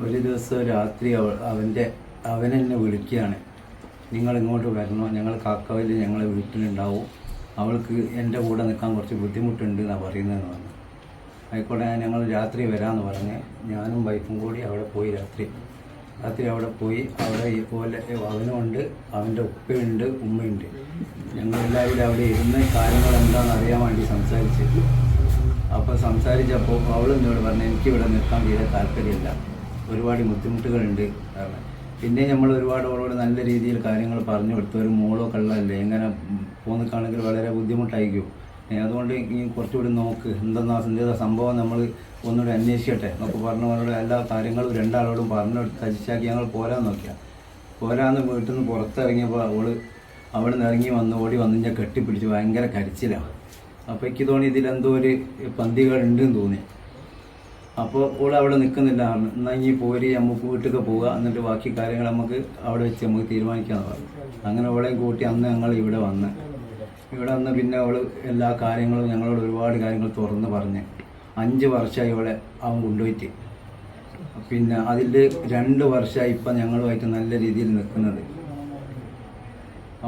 ഒരു ദിവസം രാത്രി അവനെന്നെ വിളിക്കുകയാണ്, നിങ്ങൾ ഇങ്ങോട്ട് വരണോ, ഞങ്ങൾ കാക്കവല് ഞങ്ങളെ വീട്ടിലുണ്ടാവും, അവൾക്ക് എൻ്റെ കൂടെ നിൽക്കാൻ കുറച്ച് ബുദ്ധിമുട്ടുണ്ട് എന്നാണ് പറയുന്നതെന്ന് പറഞ്ഞു. ആയിക്കോട്ടെ, ഞങ്ങൾ രാത്രി വരാമെന്ന് പറഞ്ഞ് ഞാനും വൈഫും കൂടി അവിടെ പോയി. രാത്രി അവിടെ പോയി. അവിടെ ഇതുപോലെ അവനുണ്ട്, അവൻ്റെ ഉപ്പയുണ്ട്, ഉമ്മയുണ്ട്. ഞങ്ങളെല്ലാവരും അവിടെ ഇരുന്ന് കാര്യങ്ങൾ എന്താണെന്ന് അറിയാൻ വേണ്ടി സംസാരിച്ച്. അപ്പോൾ സംസാരിച്ചപ്പോൾ അവൾ എന്നോട് പറഞ്ഞു, എനിക്കിവിടെ നിൽക്കാൻ തീരെ താല്പര്യമില്ല, ഒരുപാട് ബുദ്ധിമുട്ടുകളുണ്ട്. കാരണം പിന്നെ നമ്മൾ ഒരുപാട് അവളോട് നല്ല രീതിയിൽ കാര്യങ്ങൾ പറഞ്ഞു കൊടുത്തു. ഒരു മോളോ കള്ളല്ലേ, എങ്ങനെ പോന്നിക്കാണെങ്കിൽ വളരെ ബുദ്ധിമുട്ടായിരിക്കും. അതുകൊണ്ട് ഈ കുറച്ചുകൂടി നോക്ക്, എന്തെന്നാ സംഭവം നമ്മൾ ഒന്നുകൂടി അന്വേഷിക്കട്ടെ എന്നൊക്കെ പറഞ്ഞവരോട് എല്ലാ കാര്യങ്ങളും രണ്ടാളോടും പറഞ്ഞു തരിച്ചാക്കി ഞങ്ങൾ പോരാന്ന് വീട്ടിൽ നിന്ന് പുറത്തിറങ്ങിയപ്പോൾ അവിടെ നിന്ന് ഇറങ്ങി ഓടി വന്ന് ഞാൻ കെട്ടിപ്പിടിച്ച് ഭയങ്കര കരച്ചിലാണ്. അപ്പോൾ എനിക്ക് തോന്നി ഇതിലെന്തോ ഒരു പന്തികളുണ്ടെന്ന് തോന്നി. അപ്പോൾ അവിടെ നിൽക്കുന്നില്ല. എന്നാൽ ഇനി പോരി, നമുക്ക് വീട്ടിലേക്ക് പോവുക, എന്നിട്ട് ബാക്കി കാര്യങ്ങൾ നമുക്ക് അവിടെ വെച്ച് നമുക്ക് തീരുമാനിക്കാമെന്ന് പറഞ്ഞു. അങ്ങനെ അവളെയും കൂട്ടി അന്ന് ഞങ്ങൾ ഇവിടെ വന്ന് പിന്നെ അവൾ എല്ലാ കാര്യങ്ങളും ഞങ്ങളോട് ഒരുപാട് കാര്യങ്ങൾ തുറന്ന് പറഞ്ഞ്. 5 വർഷമായി അവൻ കൊണ്ടുപോയിട്ട്. പിന്നെ അതിൽ 2 വർഷമായി ഇപ്പം ഞങ്ങളുമായിട്ട് നല്ല രീതിയിൽ നിൽക്കുന്നത്.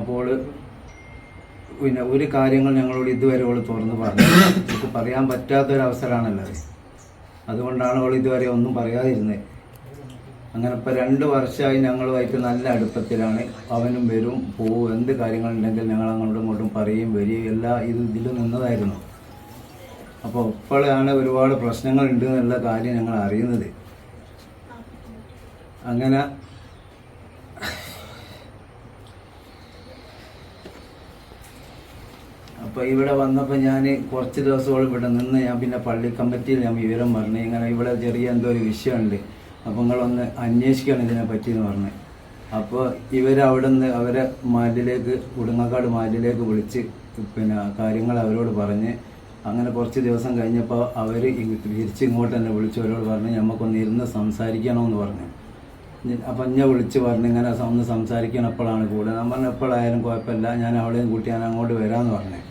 അപ്പോൾ പിന്നെ ഒരു കാര്യങ്ങൾ ഞങ്ങളോട് ഇതുവരെ അവൾ തുറന്ന് പറഞ്ഞു. നമുക്ക് പറയാൻ പറ്റാത്തൊരവസരമാണല്ലോ അത്. അതുകൊണ്ടാണ് അവൾ ഇതുവരെ ഒന്നും പറയാതിരുന്നത്. അങ്ങനെ ഇപ്പം 2 വർഷമായി ഞങ്ങളുമായിട്ട് നല്ല അടുപ്പത്തിലാണ്. അവനും വരും പോവും, എന്ത് കാര്യങ്ങളുണ്ടെങ്കിൽ ഞങ്ങൾ അങ്ങോട്ടും ഇങ്ങോട്ടും പറയും വരികയും എല്ലാ ഇതിൽ നിന്നതായിരുന്നു. അപ്പോൾ ഇപ്പോഴാണ് ഒരുപാട് പ്രശ്നങ്ങളുണ്ട് എന്നുള്ള കാര്യം ഞങ്ങൾ അറിയുന്നത്. അങ്ങനെ അപ്പോൾ ഇവിടെ വന്നപ്പോൾ ഞാൻ കുറച്ച് ദിവസത്തോളം ഇവിടെ നിന്ന് ഞാൻ പിന്നെ പള്ളി കമ്മിറ്റിയിൽ ഞാൻ വിവരം പറഞ്ഞു, ഇങ്ങനെ ഇവിടെ ചെറിയ എന്തോ ഒരു വിഷയമുണ്ട്, അപ്പോൾ നിങ്ങളൊന്ന് അന്വേഷിക്കണം ഇതിനെ പറ്റിയെന്ന് പറഞ്ഞു. അപ്പോൾ ഇവരവിടെ നിന്ന് അവരെ ഉടുങ്ങക്കാട് മാലിലേക്ക് വിളിച്ച് പിന്നെ കാര്യങ്ങൾ അവരോട് പറഞ്ഞ്. അങ്ങനെ കുറച്ച് ദിവസം കഴിഞ്ഞപ്പോൾ അവർ തിരിച്ചിങ്ങോട്ട് തന്നെ വിളിച്ച് അവരോട് പറഞ്ഞ് നമുക്കൊന്ന് ഇരുന്ന് സംസാരിക്കണമെന്ന് പറഞ്ഞു. അപ്പം എന്നെ വിളിച്ച് പറഞ്ഞു ഇങ്ങനെ ഒന്ന് സംസാരിക്കണം, എപ്പോഴാണ് കൂടെ. ഞാൻ പറഞ്ഞു എപ്പോഴായാലും കുഴപ്പമില്ല, ഞാൻ അവളെയും കൂട്ടി ഞാൻ അങ്ങോട്ട് വരാമെന്ന് പറഞ്ഞു.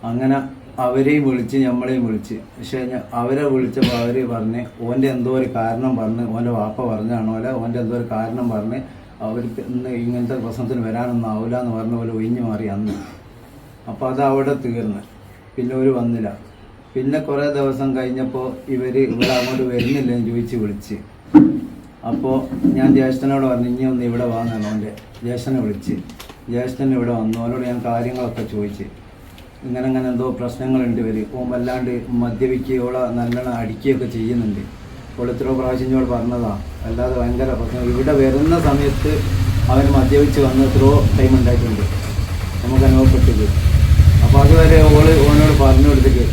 അങ്ങനെ അവരെയും വിളിച്ച് നമ്മളെയും വിളിച്ച്. പക്ഷേ അവരെ വിളിച്ചപ്പോൾ അവർ പറഞ്ഞ് ഓൻ്റെ എന്തോ ഒരു കാരണം പറഞ്ഞ്, ഓൻ്റെ വാപ്പ പറഞ്ഞാണോ അല്ല ഓൻ്റെ എന്തോ ഒരു കാരണം പറഞ്ഞ് അവർക്ക് ഇന്ന് ഇങ്ങനത്തെ പ്രശ്നത്തിന് വരാനൊന്നും ആവില്ല എന്ന് പറഞ്ഞ പോലെ ഒഴിഞ്ഞു മാറി അന്ന്. അപ്പോൾ അത് അവിടെ തീർന്ന്. പിന്നെ ഒരു വന്നില്ല. പിന്നെ കുറേ ദിവസം കഴിഞ്ഞപ്പോൾ ഇവിടെ അങ്ങോട്ട് വരുന്നില്ലെന്ന് ചോദിച്ച് വിളിച്ച്. അപ്പോൾ ഞാൻ ജ്യേഷ്ഠനോട് പറഞ്ഞു ഇനി ഒന്ന് ഇവിടെ വാങ്ങണം. ഓൻ്റെ ജ്യേഷ്ഠനെ വിളിച്ച്. ജ്യേഷ്ഠൻ ഇവിടെ വന്നു. അവനോട് ഞാൻ കാര്യങ്ങളൊക്കെ ചോദിച്ച്. ഇങ്ങനെ എന്തോ പ്രശ്നങ്ങളുണ്ട് വരും. ഓൻ വല്ലാണ്ട് മദ്യപിക്കുകയോളെ നല്ലോണം അടിക്കുകയൊക്കെ ചെയ്യുന്നുണ്ട്. അപ്പോൾ എത്രയോ പ്രാവശ്യം ഞോട് പറഞ്ഞതാണ്. അല്ലാതെ ഭയങ്കര പ്രശ്നം. ഇവിടെ വരുന്ന സമയത്ത് അവന് മദ്യപിച്ച് വന്ന് എത്രയോ ടൈം ഉണ്ടായിട്ടുണ്ട്, നമുക്ക് അനുഭവപ്പെട്ടത്. അപ്പോൾ അതുവരെ ഓനോട് പറഞ്ഞു കൊടുത്തേക്ക്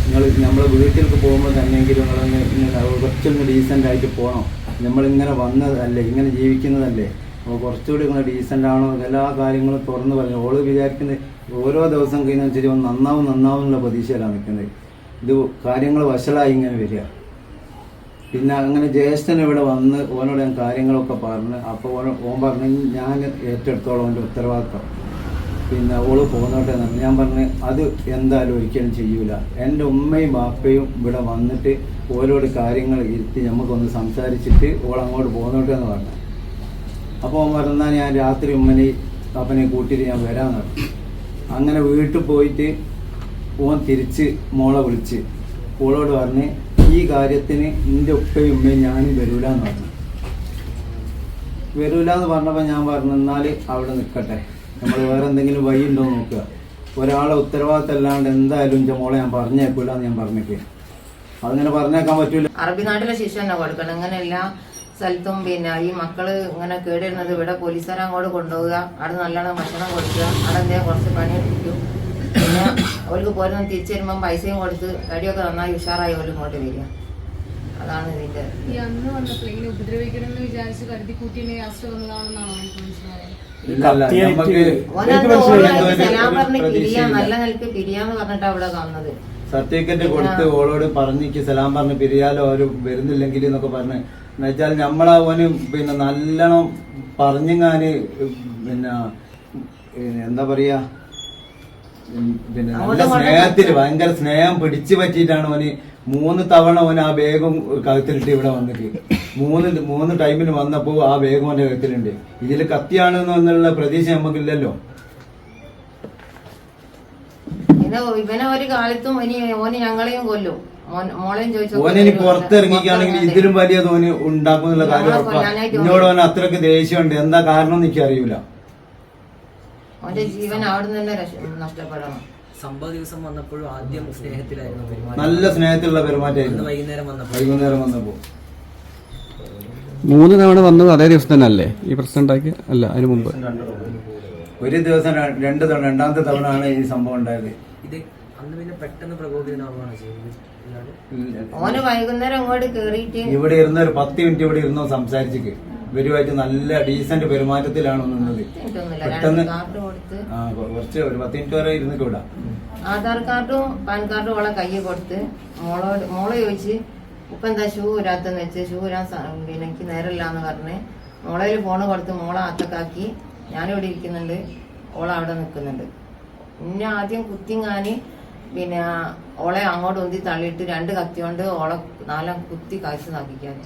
നമ്മൾ വീട്ടിലേക്ക് പോകുമ്പോൾ തന്നെയെങ്കിലും നിങ്ങളൊന്ന് കുറച്ചൊന്ന് ഡീസൻ്റായിട്ട് പോകണം, നമ്മളിങ്ങനെ വന്നതല്ലേ, ഇങ്ങനെ ജീവിക്കുന്നതല്ലേ, അപ്പോൾ കുറച്ചുകൂടി ഇങ്ങനെ ഡീസൻ്റ് ആണോ, എല്ലാ കാര്യങ്ങളും തുറന്ന് പറഞ്ഞു. വിചാരിക്കുന്നത് ഓരോ ദിവസം കഴിഞ്ഞനുസരിച്ച് നന്നാവും എന്നുള്ള പ്രതീക്ഷയിലാണ് നിൽക്കുന്നത്. ഇത് കാര്യങ്ങൾ വഷളായി ഇങ്ങനെ വരിക. പിന്നെ അങ്ങനെ ജ്യേഷ്ഠൻ ഇവിടെ വന്ന് ഓനോട് ഞാൻ കാര്യങ്ങളൊക്കെ പറഞ്ഞ്. അപ്പോൾ ഓൻ പറഞ്ഞ് ഞാൻ ഏറ്റെടുത്തോളം ഓൻ്റെ ഉത്തരവാദിത്വം, പിന്നെ ഓള് പോന്നോട്ടെ എന്ന്. ഞാൻ പറഞ്ഞ് അത് എന്തായാലും ഒരിക്കലും ചെയ്യൂല. എൻ്റെ ഉമ്മയും ബാപ്പയും ഇവിടെ വന്നിട്ട് ഓരോട് കാര്യങ്ങൾ ഇരുത്തി നമുക്കൊന്ന് സംസാരിച്ചിട്ട് ഓളങ്ങോട്ട് പോന്നോട്ടെ എന്ന് പറഞ്ഞു. അപ്പോൾ ഓൻ പറഞ്ഞാൽ ഞാൻ രാത്രി ഉമ്മനെയും അപ്പനെയും കൂട്ടിയിട്ട് ഞാൻ വരാമെന്ന് പറഞ്ഞു. അങ്ങനെ വീട്ടിൽ പോയിട്ട് ഓൻ തിരിച്ച് മോളെ വിളിച്ച് ഓളോട് പറഞ്ഞ് ഈ കാര്യത്തിന് എൻ്റെ ഉപ്പയും ഉമ്മയും ഞാനും വരൂല എന്ന് പറഞ്ഞു. വരൂല എന്ന് പറഞ്ഞപ്പോൾ ഞാൻ പറഞ്ഞു എന്നാൽ അവിടെ നിൽക്കട്ടെ, നമ്മൾ വേറെ എന്തെങ്കിലും വഴി ഉണ്ടോ നോക്കുക. ഒരാളെ ഉത്തരവാദിത്തം അല്ലാണ്ട് എന്തായാലും എൻ്റെ മോളെ ഞാൻ പറഞ്ഞേക്കൂല എന്ന് ഞാൻ പറഞ്ഞേക്ക്. അതങ്ങനെ പറഞ്ഞേക്കാൻ പറ്റൂല. അറബി നാട്ടിലെ ശിക്ഷ തന്നെ കൊടുക്കണം. ഇങ്ങനെ എല്ലാ സ്ഥലത്തും പിന്നെ ഈ മക്കള് ഇങ്ങനെ കേടിരുന്നത് ഇവിടെ പോലീസുകാരെ അങ്ങോട്ട് കൊണ്ടുപോവുക, അവിടെ നല്ലോണം ഭക്ഷണം കൊടുക്കുക, അവിടെ എന്തെങ്കിലും കുറച്ച് പണിയെടുക്കും. പിന്നെ അവർക്ക് പോരുന്ന തിരിച്ചു വരുമ്പം പൈസയും കൊടുത്ത് കടിയൊക്കെ നന്നായി ഉഷാറായി അവർ ഇങ്ങോട്ട് വരിക. അതാണ് ഇതിന്റെ. സലാം പറഞ്ഞ് പിരിയാ, നല്ല നിലക്ക് പിരിയാന്ന് പറഞ്ഞിട്ട് അവിടെ വന്നത്. സർട്ടിഫിക്കറ്റ് കൊടുത്ത് ഓളോട് പറഞ്ഞിക്ക് സലാം പറഞ്ഞ് പിരിയാലോ അവർ വരുന്നില്ലെങ്കിൽ എന്നൊക്കെ പറഞ്ഞ്. എന്നുവെച്ചാൽ നമ്മളവന് പിന്നെ നല്ലോണം പറഞ്ഞാന് പിന്നെ എന്താ പറയാ, പിന്നെ നല്ല സ്നേഹത്തില് ഭയങ്കര സ്നേഹം പിടിച്ചു പറ്റിയിട്ടാണ് അവന് 3 തവണ അവൻ ആ ബാഗും കഴുത്തിലിട്ട് ഇവിടെ വന്നിട്ട് മൂന്ന് ടൈമിന് വന്നപ്പോൾ ആ വേഗം അവന്റെ കഴുത്തിലുണ്ട്. ഇതിൽ കത്തിയാണെന്നുള്ള പ്രതീക്ഷ നമുക്കില്ലല്ലോ. ഇവനെ ഒരു കാലത്തും ഓന് ഞങ്ങളെയും കൊല്ലും. ഓനി പുറത്തിറങ്ങിക്കുകയാണെങ്കിൽ ഇതിലും വലിയ തോന്നി ഉണ്ടാക്കുന്നുള്ള കാര്യം എന്നോട് ഓൻ അത്രക്ക് ദേഷ്യമുണ്ട്. എന്താ കാരണം എനിക്ക് അറിയൂല. ഓന്റെ ജീവൻ അവിടെ തന്നെ നഷ്ടപ്പെടണം. സംഭവ ദിവസം വന്നപ്പോഴും ആദ്യം സ്നേഹത്തിലായിരുന്നു, നല്ല സ്നേഹത്തിലുള്ള പെരുമാറ്റമായിരുന്നു. വൈകുന്നേരം വന്നപ്പോ 3 തവണ വന്നത് അതേ ദിവസം തന്നെ അല്ലേ ഈ പ്രശ്നം ഉണ്ടാക്കി? അല്ല, അതിന് മുമ്പ് ഒരു ദിവസം 2 തവണ. 2ാമത്തെ തവണ ആണ് ഈ സംഭവം ഉണ്ടായത്. ഇത് അന്ന് പിന്നെ പെട്ടെന്ന് പ്രകോപിതനാവുകയാണ് ചെയ്തത്. ഓന് വൈകുന്നേരം അങ്ങോട്ട് കേറിയിട്ട് ഇവിടെ ഇരുന്ന ഒരു 10 മിനിറ്റ് ഇവിടെ ഇരുന്നോ സംസാരിച്ചിട്ട് ഇവരുമായിട്ട് നല്ല ഡീസന്റ് പെരുമാറ്റത്തിലാണ് നിന്നത്. പെട്ടെന്ന് കുറച്ച് ഒരു 10 മിനിറ്റ് വരെ ഇരുന്നിട്ട് വിടാം. ആധാർ കാർഡും പാൻ കാർഡും ഓളെ കയ്യിൽ കൊടുത്ത് മോളെ ചോദിച്ച് ഇപ്പൊ എന്താ ഷൂ ഇരാത്തെന്ന് വെച്ച് ഷൂ ഇരാൻ പിന്നെ എനിക്ക് നേരമില്ലാന്ന് പറഞ്ഞ് മോളയിൽ ഫോണ് കൊടുത്ത് മോളെ അത്തക്കാക്കി. ഞാനിവിടെ ഇരിക്കുന്നുണ്ട്, ഓളെ അവിടെ നിൽക്കുന്നുണ്ട്. പിന്നെ ആദ്യം കുത്തിങ്ങാന് പിന്നെ ഓളെ അങ്ങോട്ട് ഉന്തി തള്ളിയിട്ട് 2 കത്തി കൊണ്ട് ഓളെ 4 കുത്തി കാഴ്ച നാക്കിക്കാന്.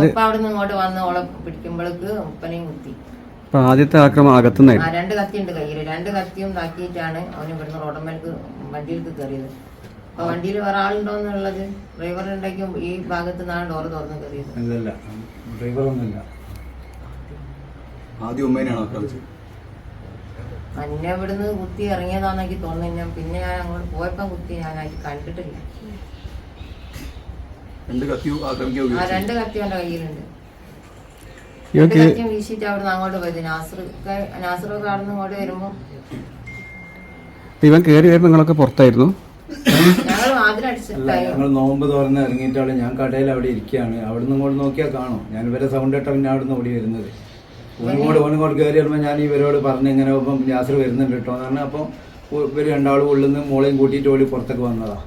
ഉപ്പ അവിടെ നിന്ന് ഇങ്ങോട്ട് വന്ന് ഓളെ പിടിക്കുമ്പോഴേക്ക് ഉപ്പനെയും കുത്തി. ആദ്യത്തെ ആക്രമണം അകത്തുനിന്ന് 2 കത്തി ഉണ്ട് കയ്യില്. 2 കത്തിയും താക്കിയിട്ടാണ് അവന് ഇവിടുന്ന് റോഡമ്മേലേക്ക് വണ്ടിയിലേക്ക് കയറിയത്. അപ്പൊ വണ്ടിയിൽ വേറെ ആളുണ്ടോന്നുള്ളത് ഡ്രൈവർ ഉണ്ടാക്കിയും ഈ ഭാഗത്ത് നിന്നാണ് ഡോറ് തുറന്ന് കയറിയത്. അന്നെ ഇവിടുന്ന് കുത്തി ഇറങ്ങിയതാന്നെനിക്ക് തോന്നുന്നു. പിന്നെ ഞാൻ അങ്ങോട്ട് പോയപ്പോ കുത്തി ഞാനായിട്ട് കണ്ടിട്ടില്ല. 2 കത്തിയും 2 കത്തി അവന്റെ കയ്യിലുണ്ട്. 2 കത്തിയും വീശിട്ട് അവിടുന്ന് അങ്ങോട്ട് പോയത്. നാസറൊക്കെ അവിടുന്ന് ഇങ്ങോട്ട് വരുമ്പോ ഇവൻ കയറി വരുമ്പോ നിങ്ങളൊക്കെ പുറത്തായിരുന്നു? ഞങ്ങൾ വാതിലടിച്ചിട്ടായി. ഞങ്ങൾ നോമ്പ് തുറന്ന് ഇറങ്ങിയിട്ടാണ്. ഞാൻ കടയിൽ അവിടെ ഇരിക്കുകയാണ്. അവിടുന്ന് ഇങ്ങോട്ട് നോക്കിയാൽ കാണും. ഞാൻ ഇവരെ സൗണ്ട് കേട്ട പിന്നെ അവിടുന്ന് ഓടി വരുന്നത്. ഓനിങ്ങോട്ട് കയറി വരുമ്പോൾ ഞാൻ ഇവരോട് പറഞ്ഞു ഇങ്ങനെ ഇപ്പം യാത്ര വരുന്നുണ്ട് കേട്ടോ എന്ന് പറഞ്ഞാൽ അപ്പം ഇവർ 2 ആളും ഉള്ളിൽ നിന്ന് മോളെയും കൂട്ടിയിട്ട് ഓടി പുറത്തേക്ക് വന്നതാ.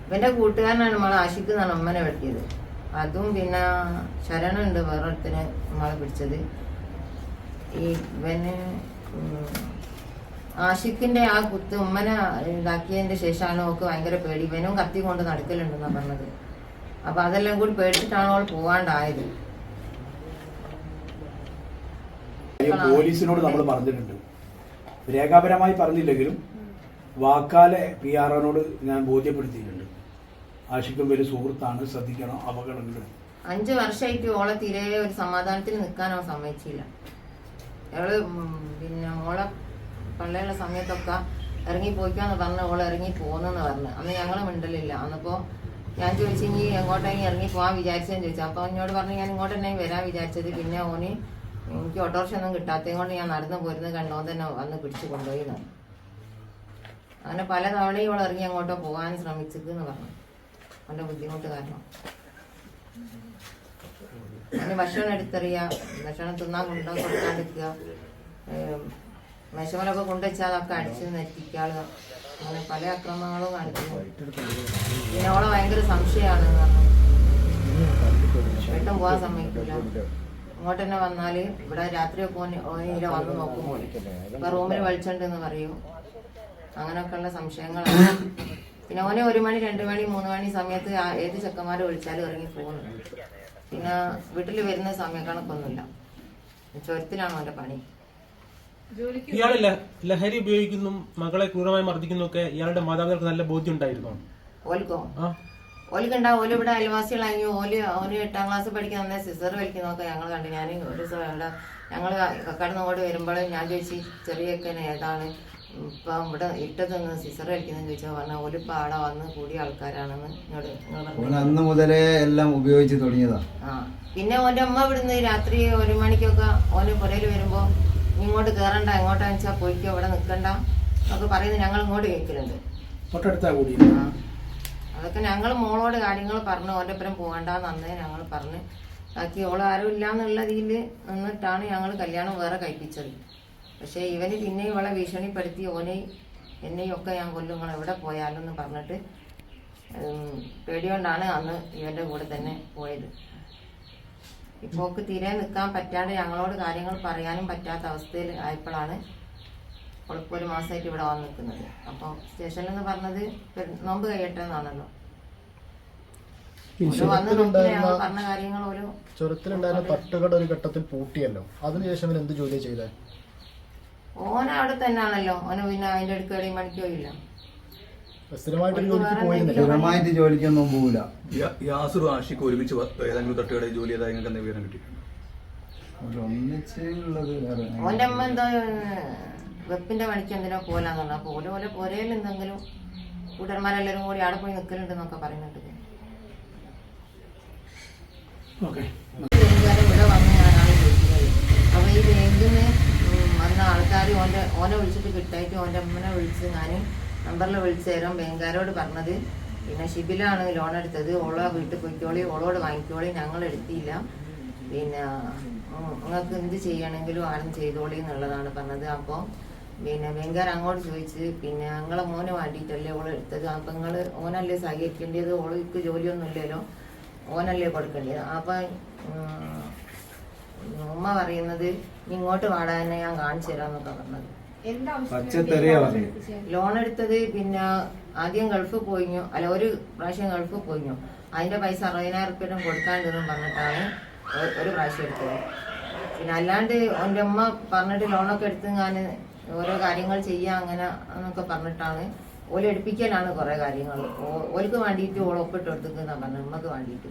ഇവന്റെ കൂട്ടുകാരനാണ് നമ്മളെ ആഷിക്ക് എന്നാണ് അമ്മനെ വെട്ടിയത്. അതും പിന്നെ ശരണുണ്ട് വേറൊരുത്തിന് നമ്മളെ പിടിച്ചത്. ഈ ഇവന് ആഷിക്കിന്റെ ആ കുത്ത് ഉമ്മനെ ഇതാക്കിയതിന്റെ ശേഷമാണ് ഓക്ക് ഭയങ്കര പേടി. ഇവനും കത്തി കൊണ്ട് നടക്കലുണ്ടെന്നാ പറഞ്ഞത്. അപ്പൊ അതെല്ലാം കൂടി പേടിച്ചിട്ടാണ് അവൾ പോവാണ്ടായത്. പോലീസിനോട് നമ്മൾ പറഞ്ഞിട്ടുണ്ട്, രേഖാപരമായി പറഞ്ഞില്ലെങ്കിലും വാക്കാലെ PR-നോട് ഞാൻ ബോധ്യപ്പെടുത്തിയിട്ടുണ്ട്. ആഷിക്കും വലിയ സുഹൃത്താണ്, ശ്രദ്ധിക്കണം, അപകടമുണ്ട്. 5 വർഷമായിട്ട് ഓളെ തീരെ ഒരു സമാധാനത്തിൽ നിൽക്കാൻ അവൻ സമ്മതിച്ചില്ല. അവള് പിന്നെ ഓളെ പള്ളിയുള്ള സമയത്തൊക്കെ ഇറങ്ങി പോയിക്കാന്ന് പറഞ്ഞ് ഓളെ ഇറങ്ങി പോകുന്നെന്ന് പറഞ്ഞു. അന്ന് ഞങ്ങൾ മിണ്ടലില്ല. അന്നപ്പോ ഞാൻ ചോദിച്ചു ഇനി എങ്ങോട്ടെങ്കിൽ ഇറങ്ങി പോകാൻ വിചാരിച്ചതെന്ന് ചോദിച്ചു. അപ്പൊ എന്നോട് പറഞ്ഞു ഞാൻ ഇങ്ങോട്ട് തന്നെ വരാൻ വിചാരിച്ചത്. പിന്നെ ഓന് എനിക്ക് ഓട്ടോറിക്ഷ ഒന്നും കിട്ടാത്തത് കൊണ്ട് ഞാൻ നടന്നു പോരുന്നത് കണ്ടോ തന്നെ വന്ന് പിടിച്ചു കൊണ്ടുപോയി. അങ്ങനെ പല തവണയും ഓൾ ഇറങ്ങി അങ്ങോട്ടോ പോകാൻ ശ്രമിച്ചെന്ന് പറഞ്ഞു. അവന്റെ ബുദ്ധിമുട്ട് കാരണം അവന് ഭക്ഷണം എടുത്തെറിയുക, ഭക്ഷണം തിന്നാൻ കൊടുക്കാണ്ടിരിക്കുക, മെഷമലൊക്കെ കൊണ്ടുവച്ചാൽ അതൊക്കെ അടിച്ച് നെറ്റിക്കാളുക, അങ്ങനെ പല അക്രമങ്ങളും കാണിക്കുന്നു. പിന്നെ അവളെ ഭയങ്കര സംശയമാണെന്ന് പറഞ്ഞു. വീട്ടും പോകാൻ സമ്മതിക്കില്ല. ഇങ്ങോട്ട് തന്നെ വന്നാല് ഇവിടെ രാത്രിയൊക്കെ ഓനില വന്ന് നോക്കുമ്പോൾ ഇപ്പൊ റൂമിൽ വലിച്ചുണ്ടെന്ന് പറയൂ. അങ്ങനെയൊക്കെയുള്ള സംശയങ്ങളാണ്. പിന്നെ ഓനെ 1 മണി 2 മണി 3 മണി സമയത്ത് ഏത് ചെക്കന്മാരെ വിളിച്ചാലും ഇറങ്ങി പോകുന്നു. പിന്നെ വീട്ടിൽ വരുന്ന സമയക്കണക്കൊന്നുമില്ല. ചുരത്തിലാണ് അവന്റെ പണി. ഇയാള് ലഹരി ഉപയോഗിക്കുന്നു, മകളെ ക്രൂരമായി മർദ്ദിക്കുന്നു ഒക്കെ ഇയാളുടെ മാതാപിതാക്കൾക്ക് നല്ല ബോധ്യം ഉണ്ടായിരുന്നോ? ഓൽക്കുണ്ടാവും. ഓല് ഇവിടെ അയൽവാസികളായി. ഓന് 8ാം ക്ലാസ് പഠിക്കുന്ന സിസർ വലിക്കുന്നതൊക്കെ ഞങ്ങൾ കണ്ടു. ഞാൻ ഒരു ദിവസം ഇവിടെ ഞങ്ങൾ കടന്ന് അങ്ങോട്ട് വരുമ്പോൾ ഞാൻ ചോദിച്ചു ചെറിയൊക്കെ ഏതാണ് ഇപ്പം ഇവിടെ ഇട്ടതൊന്ന് സിസർ വലിക്കുന്നതെന്ന് ചോദിച്ചാൽ പറഞ്ഞാൽ ഓലിപ്പം അവിടെ വന്ന് കൂടിയ ആൾക്കാരാണെന്ന് അന്ന് മുതലേ എല്ലാം ഉപയോഗിച്ച് തുടങ്ങിയതാ. പിന്നെ ഓന്റെ അമ്മ ഇവിടുന്ന് രാത്രി 1 മണിക്കൊക്കെ ഓന് പുരയിൽ വരുമ്പോ ഇങ്ങോട്ട് കയറണ്ട, എങ്ങോട്ടാന്ന് വെച്ചാൽ പോയിക്കോ, ഇവിടെ നിൽക്കണ്ട എന്നൊക്കെ പറയുന്നത് ഞങ്ങൾ ഇങ്ങോട്ട് കേൾക്കലുണ്ട്. അതൊക്കെ ഞങ്ങൾ മോളോട് കാര്യങ്ങൾ പറഞ്ഞു. ഓൻ്റെ ഒപ്പം പോകണ്ടെന്ന് അന്നേ ഞങ്ങൾ പറഞ്ഞ് ബാക്കി ഓള് ആരും ഇല്ലാന്നുള്ള രീതിയിൽ നിന്നിട്ടാണ് ഞങ്ങൾ കല്യാണം വേറെ കഴിപ്പിച്ചത്. പക്ഷെ ഇവന് പിന്നെ ഇവളെ ഭീഷണിപ്പെടുത്തി എന്നെയും ഒക്കെ ഞാൻ കൊല്ലും, നിങ്ങൾ എവിടെ പോയാലെന്ന് പറഞ്ഞിട്ട് പേടികൊണ്ടാണ് അന്ന് ഇവന്റെ കൂടെ തന്നെ പോയത്. ഇപ്പോക്ക് തീരെ നിൽക്കാൻ പറ്റാണ്ട് ഞങ്ങളോട് കാര്യങ്ങൾ പറയാനും പറ്റാത്ത അവസ്ഥയിൽ ആയപ്പോഴാണ് ഇപ്പോൾ 1 മാസമായിട്ട് ഇവിടെ വന്ന് നിൽക്കുന്നത്. അപ്പോൾ സ്റ്റേഷനിൽ നിന്ന് പറഞ്ഞത് നോമ്പ് കഴിയട്ടെ എന്നാണല്ലോ. ഓല് വന്ന് നോക്കില്ല, ഞങ്ങൾ പറഞ്ഞ കാര്യങ്ങൾ ഓരോ ചുരത്തിലുണ്ടായിരുന്ന തട്ടുകട ഒരു ഘട്ടത്തിൽ പൂട്ടിയല്ലോ, അതിനുശേഷം ഇവൻ എന്ത് ജോലി ചെയ്തേ? ഓന അവിടെ തന്നെയാണല്ലോ. ഓന പിന്നെ അതിന്റെ അടുക്ക് എവിടെയും പണിക്കോ ഇല്ല. സ്ഥിരമായിട്ട് ജോലിക്ക് പോയിരുന്നില്ല. സ്ഥിരമായിട്ട് ജോലിക്കൊന്നും പോകില്ല. യാസുറും ആഷിക്കും ഒരുമിച്ച് ഏതെങ്കിലും തട്ടുകടയിൽ ജോലി ചെയ്താൽ നിങ്ങൾക്ക് എന്തെങ്കിലും വിവരം കിട്ടിയിട്ടുണ്ട്? ഒന്നിച്ചുള്ളത് വേറെ. ഓന്റെ അമ്മ എന്തോ വെപ്പിന്റെ പണിക്ക് എന്തിനോ പോലാന്ന് പറഞ്ഞു. അപ്പൊ ഓരോ പൊരയിൽ എന്തെങ്കിലും കൂട്ടന്മാരെല്ലാരും കൂടി അവിടെ പോയി നിൽക്കലുണ്ടെന്നൊക്കെ പറയുന്നുണ്ട്. ബാങ്കുകാരൻ ഇവിടെ വന്ന് ഞാനാണ് ചോദിക്കുന്നത്. അപ്പൊ ഈ ബാങ്കിൽ നിന്ന് വന്ന ആൾക്കാർ ഓനെ വിളിച്ചിട്ട് കിട്ടായിട്ട് ഓന്റെ അമ്മനെ വിളിച്ച് ഞാൻ നമ്പറിൽ വിളിച്ചു തരാം ബാങ്കുകാരോട് പറഞ്ഞത്, പിന്നെ ഷിബിലാണ് ലോൺ എടുത്തത്, ഓളോ വീട്ടിൽ പോയിക്കോളി, ഓളോട് വാങ്ങിക്കോളി, ഞങ്ങൾ എടുത്തില്ല, പിന്നെ നിങ്ങൾക്ക് എന്ത് ചെയ്യണമെങ്കിലും ആരും ചെയ്തോളി എന്നുള്ളതാണ് പറഞ്ഞത്. അപ്പോൾ പിന്നെ ബാങ്കുകാർ അങ്ങോട്ട് ചോദിച്ച്, പിന്നെ ഞങ്ങളെ മോന് വേണ്ടിയിട്ടല്ലേ ഓൾ എടുത്തത്, അപ്പം നിങ്ങൾ ഓനല്ലേ സഹകരിക്കേണ്ടത്, ഓൾക്ക് ജോലിയൊന്നും ഇല്ലല്ലോ, ഓനല്ലേ കൊടുക്കേണ്ടത്. അപ്പം ഉമ്മ പറയുന്നത് ഇങ്ങോട്ട് വാടാനെ ഞാൻ കാണിച്ചു തരാന്നൊക്കെ പറഞ്ഞത്. പച്ചത്തെറിയാ പറഞ്ഞു. ലോൺ എടുത്തത് പിന്നെ ആദ്യം ഗൾഫ് പോയിഞ്ഞു, അല്ല ഒരു പ്രാവശ്യം ഗൾഫ് പോയിഞ്ഞു, അതിന്റെ പൈസ 60,000 റുപ്യ കൊടുക്കാണ്ടെന്നും പറഞ്ഞിട്ടാണ് ഒരു പ്രാവശ്യം എടുത്തത്. പിന്നെ അല്ലാണ്ട് എൻ്റെ അമ്മ പറഞ്ഞിട്ട് ലോണൊക്കെ എടുത്ത് ഞാൻ ഓരോ കാര്യങ്ങൾ ചെയ്യാം അങ്ങനെ എന്നൊക്കെ പറഞ്ഞിട്ടാണ് ഓല് എടുപ്പിക്കലാണ് കുറെ കാര്യങ്ങൾ. ഓർക്ക് വേണ്ടിയിട്ട് ഓൾ ഒപ്പിട്ട് എടുത്തുന്നാ പറഞ്ഞു, ഉമ്മക്ക് വേണ്ടിയിട്ട്.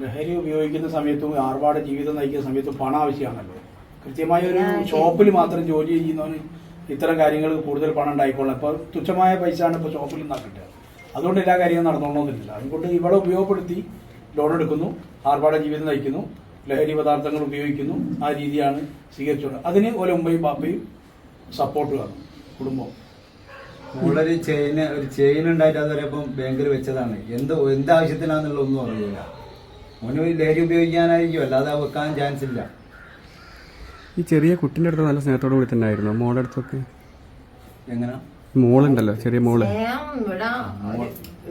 ലഹരി ഉപയോഗിക്കുന്ന സമയത്തും ആർഭാട ജീവിതം നയിക്കുന്ന സമയത്തും പണം ആവശ്യമാണല്ലോ. കൃത്യമായ ഒരു ഷോപ്പിൽ മാത്രം ജോലി ചെയ്യുന്നവന് ഇത്തരം കാര്യങ്ങൾ കൂടുതൽ പണം ഉണ്ടായിക്കൊള്ളണം. ഇപ്പോൾ തുച്ഛമായ പൈസയാണ് ഇപ്പോൾ ഷോപ്പിൽ നിന്നാ കിട്ടുക. അതുകൊണ്ട് എല്ലാ കാര്യവും നടന്നോളണമെന്നില്ല. അതുകൊണ്ട് ഇവിടെ ഉപയോഗപ്പെടുത്തി ലോൺ എടുക്കുന്നു, ആർഭാട ജീവിതം നയിക്കുന്നു, ലഹരി പദാർത്ഥങ്ങൾ ഉപയോഗിക്കുന്നു, ആ രീതിയാണ് സ്വീകരിച്ചുകൊണ്ട് അതിന് ഓരോ ഉമ്മയും പാപ്പയും സപ്പോർട്ട് കാണും കുടുംബം. ഒരു ചെയിൻ ഉണ്ടായിട്ട് അതുവരെ ഇപ്പം ബാങ്കിൽ വെച്ചതാണ്. എന്താവശ്യത്തിനാന്നുള്ള ഒന്നും അറിയില്ല. ഓന് ലഹരി ഉപയോഗിക്കാനായിരിക്കും, അല്ലാതെ വെക്കാൻ ചാൻസ് ഇല്ല. ഈ ചെറിയ കുട്ടിൻ്റെ അടുത്ത് നല്ല സ്നേഹത്തോടു കൂടി തന്നെ ആയിരുന്നു മോളുടെ അടുത്തൊക്കെ? എങ്ങനെ? മോളുണ്ടല്ലോ, ചെറിയ മോള്. ഇവിടെ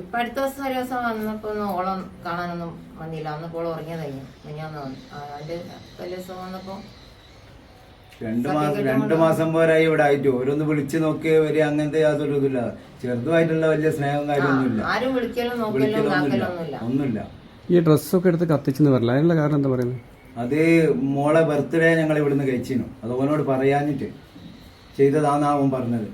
ഇപ്പൊ അടുത്ത ദിവസം ഒരു ദിവസം വന്നപ്പോ ഓളം കാണാനൊന്നും വന്നില്ല. അന്നപ്പോൾ ഓളം ഉറങ്ങിയതായിരുന്നു. അതിന്റെ തലേ ദിവസം വന്നപ്പോ 2 മാസം പോരായി ഇവിടെ ആയിട്ട്. ഓരോന്ന് വിളിച്ചു നോക്കിയ വരെ അങ്ങനത്തെ യാതൊരു ഇതില്ല. ചെറുതുമായിട്ടുള്ള വലിയ സ്നേഹം കാര്യമൊന്നുമില്ല. ആരും വിളിക്കലും നോക്കലും ഒന്നുമില്ല. ഈ ഡ്രസ്സൊക്കെ എടുത്ത് കത്തിച്ചെന്ന് പറഞ്ഞില്ല, അതിനുള്ള കാരണം എന്താ പറയുന്നത്? അത് മോളെ ബർത്ത്ഡേ ഞങ്ങൾ ഇവിടുന്ന് കഴിച്ചിരുന്നു. അത് ഓനോട് പറയാഞ്ഞിട്ട് ചെയ്തതാന്നാവും പറഞ്ഞത്.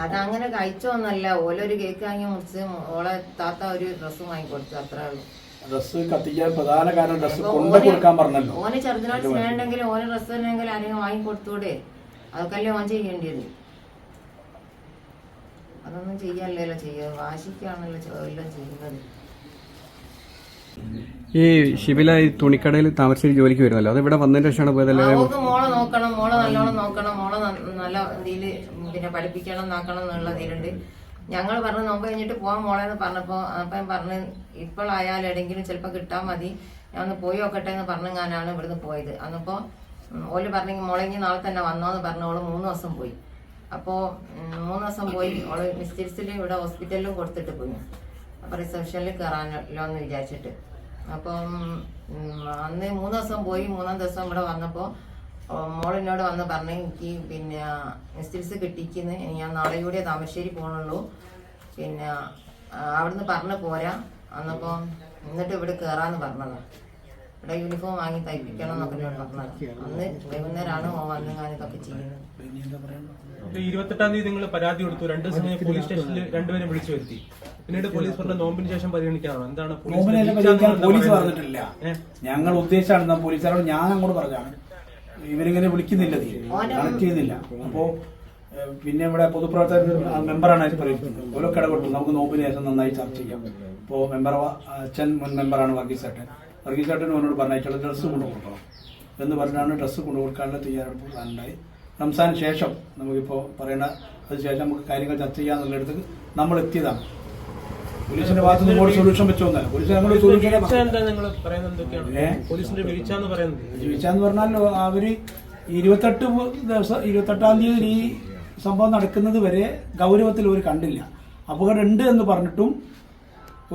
അതങ്ങനെ കഴിച്ചോന്നല്ല, ഓലൊരു കേക്ക് വാങ്ങി മുറിച്ച് ഓളെ താത്ത ഒരു ഡ്രസ്സ് വാങ്ങിക്കൊടുത്തു, അത്രേ ഉള്ളൂ. ഡ്രസ്സ് കത്തിക്കാൻ പ്രധാന കാരണം ഡ്രസ്സ് കൊണ്ടു കൊടുക്കാൻ പറഞ്ഞല്ലോ. ഓന് ചെറുതിനോട് സ്നേഹമുണ്ടെങ്കിൽ ഓന് ഡ്രസ്സ് ഉണ്ടെങ്കിൽ ആരെങ്കിലും വാങ്ങിക്കൊടുത്തൂടെ? അതൊക്കെയല്ലേ ഓൻ ചെയ്യേണ്ടത്. അതൊന്നും ചെയ്യാനല്ലോ ചെയ്യുക, വാശിക്കാണല്ലോ എല്ലാം ചെയ്യുന്നത്. ഈ ഷിബില ഈ തുണിക്കടയിൽ താമരശ്ശേരി ജോലിക്ക് വരുന്നല്ലോ, അത് ഇവിടെ വന്നതിന് ശേഷമാണ് പോയതല്ലേ? അവൾക്ക് മോളെ നോക്കണം, മോളെ നല്ലോണം നോക്കണം, മോളെ നല്ല ഇതിൽ പിന്നെ പഠിപ്പിക്കണം എന്നാക്കണം എന്നുള്ള ഇതിലുണ്ട്. ഞങ്ങൾ പറഞ്ഞു നോമ്പ് കഴിഞ്ഞിട്ട് പോവാൻ മോളെന്ന് പറഞ്ഞപ്പോ അപ്പം പറഞ്ഞ് ഇപ്പോഴായാലും എവിടെയെങ്കിലും ചിലപ്പോൾ കിട്ടാൻ മതി, ഞാൻ ഒന്ന് പോയി നോക്കട്ടെ എന്ന് പറഞ്ഞാണ് ഇവിടുന്ന് പോയത്. അന്നപ്പോ ഓല് പറഞ്ഞെങ്കിൽ മോളെ ഇനി നാളെ തന്നെ വന്നോന്ന് പറഞ്ഞു. ഓള് 3 ദിവസം പോയി. അപ്പോൾ 3 ദിവസം പോയി ഓള് മിസ്റ്റേഴ്സിൽ ഇവിടെ ഹോസ്പിറ്റലിലും കൊടുത്തിട്ട് പോയി. അപ്പൊ റിസപ്ഷനിൽ കയറാനല്ലോ എന്ന് വിചാരിച്ചിട്ട്. അപ്പം അന്ന് 3 ദിവസം പോയി. 3-ാം ദിവസം ഇവിടെ വന്നപ്പോൾ മോളിനോട് വന്ന് പറഞ്ഞു, എനിക്ക് പിന്നെ മിസ്റ്റേഴ്സ് കിട്ടിക്കുന്നു, ഞാൻ നാളെ കൂടെ താമരശ്ശേരി പോകണുള്ളൂ, പിന്നെ അവിടുന്ന് പറഞ്ഞു പോരാ. അന്നപ്പോൾ എന്നിട്ട് ഇവിടെ കയറാന്ന് പറഞ്ഞതാണ്. ഇവിടെ യൂണിഫോം വാങ്ങി തയ്പ്പിക്കണം എന്നൊക്കെ പറഞ്ഞത്. അന്ന് വൈകുന്നേരമാണ് വന്ന് ഞാനിതൊക്കെ ചെയ്യുന്നത്. 28-ാം തീയതി നിങ്ങൾ പരാതി കൊടുത്തു. 2 ദിവസം പോലീസ് സ്റ്റേഷനിൽ രണ്ടുപേരും വിളിച്ചു വരുത്തി. പിന്നീട് പോലീസ് പറഞ്ഞ നോമ്പിന് ശേഷം പരിഗണിക്കാണോ? എന്താണ് പോലീസ് പറഞ്ഞിട്ടില്ല. ഞങ്ങൾ ഉദ്ദേശിച്ചാണ് പോലീസുകാരോട് ഞാൻ അങ്ങോട്ട് പറഞ്ഞാണ് ഇവരിങ്ങനെ വിളിക്കുന്നില്ല, കണക്ട് ചെയ്യുന്നില്ല. അപ്പോ പിന്നെ ഇവിടെ പൊതുപ്രവർത്തകർ മെമ്പറാണ് പറയുന്നത്. ഓരോ ഇടപെട്ടു, നമുക്ക് നോമ്പിന് ശേഷം നന്നായി ചർച്ച ചെയ്യാം. ഇപ്പോൾ മെമ്പർ അച്ഛൻ മുൻ മെമ്പറാണ് വർഗീസേട്ടൻ. വർഗീസേട്ടൻ അവനോട് പറഞ്ഞാൽ ഡ്രസ്സ് കൊണ്ടു കൊടുക്കണം എന്ന് പറഞ്ഞാണ് ഡ്രസ്സ് കൊണ്ടു കൊടുക്കാനുള്ള തയ്യാറെടുപ്പ് പ്ലാനുണ്ടായി. റംസാന് ശേഷം നമുക്കിപ്പോൾ പറയേണ്ട അതിനുശേഷം നമുക്ക് കാര്യങ്ങൾ ചർച്ച ചെയ്യാന്നുള്ളിടത്ത് നമ്മൾ എത്തിയതാണ്. പോലീസിന്റെ ഭാഗത്ത് നിന്ന് സൊല്യൂഷൻ വെച്ചോന്നല്ല, പോലീസ് ഞങ്ങൾ വീഴ്ചയെന്ന് പറഞ്ഞാൽ അവര് 28-ാം തീയതി ഈ സംഭവം നടക്കുന്നത് വരെ ഗൗരവത്തിൽ ഒരു കണ്ടില്ല. അപകടം ഉണ്ട് എന്ന് പറഞ്ഞിട്ടും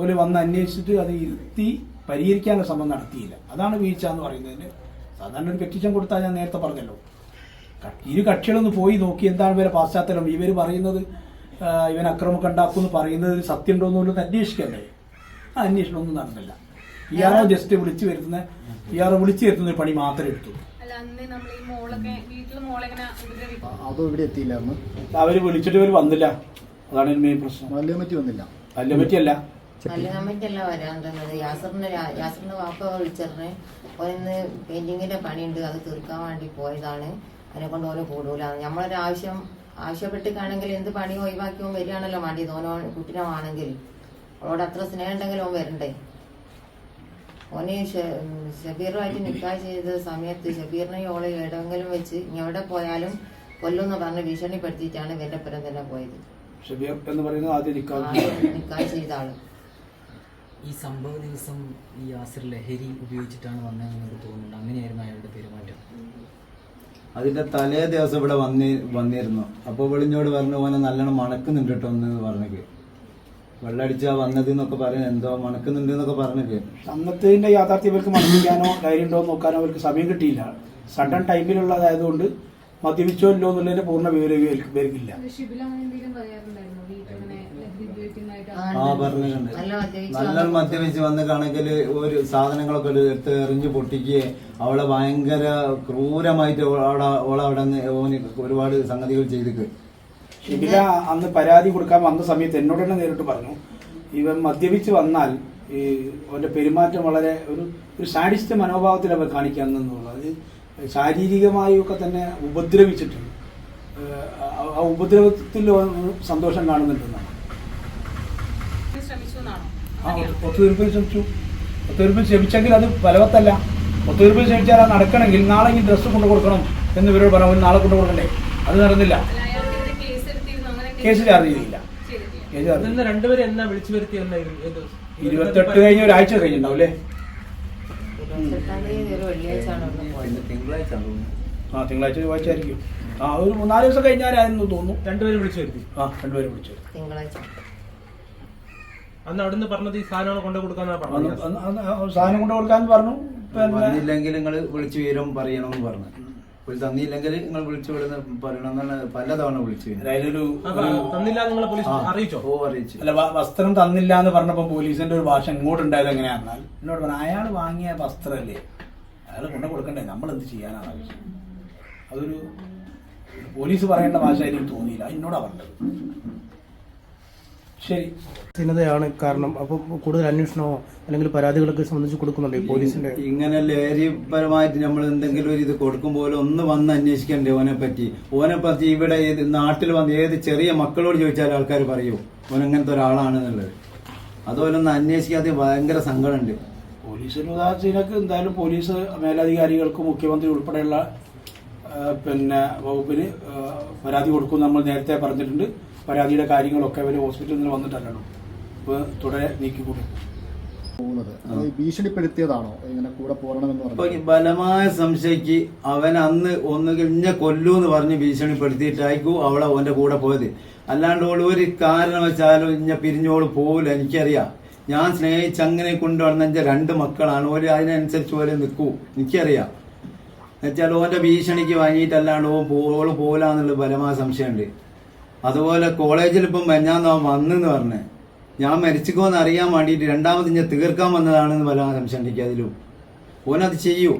ഒരു വന്ന് അന്വേഷിച്ചിട്ട് അത് ഇരുത്തി പരിഹരിക്കാനുള്ള ശ്രമം നടത്തിയില്ല. അതാണ് വീഴ്ച എന്ന് പറയുന്നതിന്. സാധാരണ ഒരു പെറ്റീഷൻ കൊടുത്താൽ ഞാൻ നേരത്തെ പറഞ്ഞല്ലോ, ഇരു കക്ഷികളൊന്ന് പോയി നോക്കി എന്താണ് ഇവരെ പാശ്ചാത്തലം. ഇവർ പറയുന്നത് ഇവൻ അക്രമമൊക്കെ ഉണ്ടാക്കുമെന്ന് പറയുന്നത് സത്യം ഉണ്ടോ എന്നുള്ളത് അന്വേഷിക്കണ്ടേ? ആ അന്വേഷണമൊന്നും നടന്നില്ല. ഇയാളെ ജസ്റ്റ് വിളിച്ചു വരുത്തുന്ന ഒരു പണി മാത്രമേ എടുത്തു. അതും ഇവിടെ എത്തിയില്ലായിരുന്നു. അവര് വിളിച്ചിട്ട് ഇവർ വന്നില്ല. അതാണ് മെയിൻ പ്രശ്നം. നല്ല കമ്മിറ്റി വന്നില്ല. നല്ല പറ്റിയല്ല നല്ല കമ്മിറ്റിയല്ല വരാൻ തന്നത്. യാസറിന്റെ വാപ്പ വിളിച്ചറിഞ്ഞ് ഓന്ന് പെയിന്റിങ്ങിന്റെ പണിയുണ്ട്, അത് തീർക്കാൻ വേണ്ടി പോയതാണ്. അതിനെ കൊണ്ട് ഓരോ കൂടൂല. നമ്മളൊരു ആവശ്യപ്പെട്ടിട്ടാണെങ്കിൽ എന്ത് പണി ഒഴിവാക്കി ഓൻ വരികയാണല്ലോ വേണ്ടിയത്. ഓനോ കുട്ടിനാണെങ്കിൽ അവളോട് അത്ര സ്നേഹം ഉണ്ടെങ്കിൽ ഓൻ വരണ്ടേ. ഓന് ഷബീറുമായിട്ട് നിക്കാഹ് ചെയ്ത സമയത്ത് ഷബീറിനെ ഓളെ എവിടെയെങ്കിലും വെച്ച് ഇനി എവിടെ പോയാലും കൊല്ലുമെന്ന് പറഞ്ഞ് ഭീഷണിപ്പെടുത്തിയിട്ടാണ് ഇവന്റെ പുരം തന്നെ പോയത്. ഷബീർ എന്ന് പറയുന്നത് ആദ്യം നിക്കാഹ് ചെയ്ത ആള്. ഈ സംഭവ ദിവസം ഈ യാസിർ ലഹരി ഉപയോഗിച്ചിട്ടാണ് വന്നതെന്ന് എനിക്ക് തോന്നുന്നുണ്ട്. അങ്ങനെയായിരുന്നു അയാളുടെ പെരുമാറ്റം. അതിന്റെ തലേ ദിവസം ഇവിടെ വന്നിരുന്നു. അപ്പോൾ വിളിഞ്ഞോട് പറഞ്ഞു ഓനെ നല്ലോണം മണക്കുന്നുണ്ട് കേട്ടോ എന്ന് പറഞ്ഞേക്ക്. വെള്ളടിച്ചാ വന്നത് എന്നൊക്കെ പറയുന്നത് എന്തോ മണക്കുന്നുണ്ട് എന്നൊക്കെ പറഞ്ഞേക്ക്. അന്നത്തെ യാഥാർത്ഥ്യം ഇവർക്ക് മണപ്പിക്കാനോ ധൈര്യം ഉണ്ടോ നോക്കാനോ അവർക്ക് സമയം കിട്ടിയില്ല. സഡൻ ടൈമിലുള്ളതായതുകൊണ്ട് മദ്യപിച്ചോ ഇല്ലോ എന്നുള്ളതിന്റെ പൂർണ്ണ വിവരം ഇവർക്കില്ല. പറഞ്ഞിട്ടുണ്ട്. നല്ലോണം മദ്യപിച്ച് വന്ന് കണക്കിൽ ഒരു സാധനങ്ങളൊക്കെ എടുത്ത് എറിഞ്ഞു പൊട്ടിക്കുകയും അവളെ ഭയങ്കര ക്രൂരമായിട്ട് അവിടെ ഒരുപാട് സംഗതികൾ ചെയ്തിട്ട്. ഷിബില അന്ന് പരാതി കൊടുക്കാൻ വന്ന സമയത്ത് എന്നോട് തന്നെ നേരിട്ട് പറഞ്ഞു, ഇവൻ മദ്യപിച്ച് വന്നാൽ ഈ അവന്റെ പെരുമാറ്റം വളരെ ഒരു സാഡിസ്റ്റ് മനോഭാവത്തിൽ അവർ കാണിക്കാന്നുള്ളത്. ശാരീരികമായും ഒക്കെ തന്നെ ഉപദ്രവിച്ചിട്ടുണ്ട്. ആ ഉപദ്രവത്തിൽ സന്തോഷം കാണുന്നുണ്ടെന്നാണ്. ഒത്തുതീർപ്പിൽ ശ്രമിച്ചെങ്കിൽ അത് ഫലവത്തല്ല. ഒത്തുതീർപ്പിൽ ശ്രമിച്ചാൽ അത് നടക്കണമെങ്കിൽ നാളെ ഈ ഡ്രസ്സ് കൊണ്ടു കൊടുക്കണം എന്ന് ഇവരോട് പറഞ്ഞു. നാളെ കൊണ്ടു കൊടുക്കണ്ടേ? അത് നടന്നില്ല. കേസ് ചാർജ് ചെയ്തില്ല. രണ്ടുപേരും എന്നാ വിളിച്ചു വരുത്തി? 28 കഴിഞ്ഞ ഒരാഴ്ച കഴിഞ്ഞിട്ടുണ്ടാവില്ലേ? തിങ്കളാഴ്ച ചൊവ്വാഴ്ച ആയിരിക്കും. ഒരു 3-4 ദിവസം കഴിഞ്ഞാലായിരുന്നു തോന്നുന്നു. രണ്ടുപേരും വിളിച്ചു വരുത്തി. രണ്ടുപേരും വിളിച്ചു തിങ്കളാഴ്ച. അന്ന് അവിടുന്ന് പറഞ്ഞത് ഈ സാധനങ്ങൾ കൊണ്ടു കൊടുക്കാന്നാ പറഞ്ഞു. സാധനം കൊണ്ടു കൊടുക്കാന്ന് പറഞ്ഞു. വന്നില്ലെങ്കിൽ നിങ്ങൾ വിളിച്ചു വിവരം പറയണമെന്ന് പറഞ്ഞു. തന്നില്ലെങ്കിൽ നിങ്ങൾ വിളിച്ചു പറയണമെന്നാണ് പലതവണ വിളിച്ചു. തന്നില്ല നിങ്ങൾ പോലീസ് അറിയിച്ചോ? അറിയിച്ചു. അല്ല, വസ്ത്രം തന്നില്ല എന്ന് പറഞ്ഞപ്പോ പോലീസിന്റെ ഒരു ഭാഷ ഇങ്ങോട്ടുണ്ടായത് എങ്ങനെയാണെന്നാൽ എന്നോട് പറഞ്ഞു, അയാൾ വാങ്ങിയ വസ്ത്രമല്ലേ, അയാൾ കൊണ്ടു കൊടുക്കണ്ടേ, നമ്മൾ എന്ത് ചെയ്യാനാണ് ആവശ്യം. അതൊരു പോലീസ് പറയേണ്ട ഭാഷ എനിക്ക് തോന്നിയില്ല. എന്നോടാ പറഞ്ഞത്. ശരി, ാണ് കാരണം. അപ്പൊ കൂടുതൽ അന്വേഷണമോ അല്ലെങ്കിൽ പരാതികളൊക്കെ സംബന്ധിച്ച് കൊടുക്കുന്നുണ്ട് പോലീസിന്റെ. ഇങ്ങനെ ലഹരിപരമായിട്ട് നമ്മൾ എന്തെങ്കിലും ഒരു ഇത് കൊടുക്കുമ്പോൾ ഒന്ന് വന്ന് അന്വേഷിക്കണ്ടേ ഓനെ പറ്റി. ഇവിടെ നാട്ടിൽ വന്ന് ഏത് ചെറിയ മക്കളോട് ചോദിച്ചാൽ ആൾക്കാർ പറയൂ ഓൻ അങ്ങനത്തെ ഒരാളാണെന്നുള്ളത്. അതുപോലെ ഒന്ന് അന്വേഷിക്കാതെ ഭയങ്കര സങ്കടമുണ്ട്. പോലീസിന് ഉദാഹരണത്തിനൊക്കെ എന്തായാലും പോലീസ് മേലധികാരികൾക്ക് മുഖ്യമന്ത്രി ഉൾപ്പെടെയുള്ള വകുപ്പിന് പരാതി കൊടുക്കും. നമ്മൾ നേരത്തെ പറഞ്ഞിട്ടുണ്ട്. പരാതിയുടെ കാര്യങ്ങളൊക്കെ അവർ ഹോസ്പിറ്റലിൽ നിന്ന് വന്നിട്ടല്ലോ തുടരെ നീക്കിക്കൂടും. ഭീഷണിപ്പെടുത്തിയതാണോ ഇങ്ങനെ കൂടെ പോരണമെന്ന് പറഞ്ഞു? ബലമായ സംശയിക്ക് അവൻ അന്ന് ഒന്നുകിൽ ഇന്നെ കൊല്ലൂന്ന് പറഞ്ഞ് ഭീഷണിപ്പെടുത്തിയിട്ടായിരിക്കും അവളെ ഓന്റെ കൂടെ പോയത്. അല്ലാണ്ട് ഓൾ ഒരു കാരണവശാലും ഇന്നെ പിരിഞ്ഞോള് പോവില്ല. എനിക്കറിയാം. ഞാൻ സ്നേഹിച്ച് അങ്ങനെ കൊണ്ടുവന്ന എന്റെ 2 മക്കളാണ്. ഓര് അതിനനുസരിച്ച് പോലെ നിൽക്കൂ. എനിക്കറിയാം. എന്നുവെച്ചാൽ ഓന്റെ ഭീഷണിക്ക് വാങ്ങിയിട്ടല്ലാണ്ട് ഓള് പോലാന്നുള്ള ബലമായ സംശയമുണ്ട്. അതുപോലെ കോളേജിൽ ഇപ്പം ഞാൻ വന്നെന്ന് പറഞ്ഞ് ഞാൻ മരിച്ചിക്കോന്ന് അറിയാൻ വേണ്ടിയിട്ട് 2ാമത് ഞാൻ തീർക്കാൻ വന്നതാണെന്ന് ബലമായ സംശയം ഉണ്ടെങ്കിൽ അതിലും ഓനത് ചെയ്യൂ.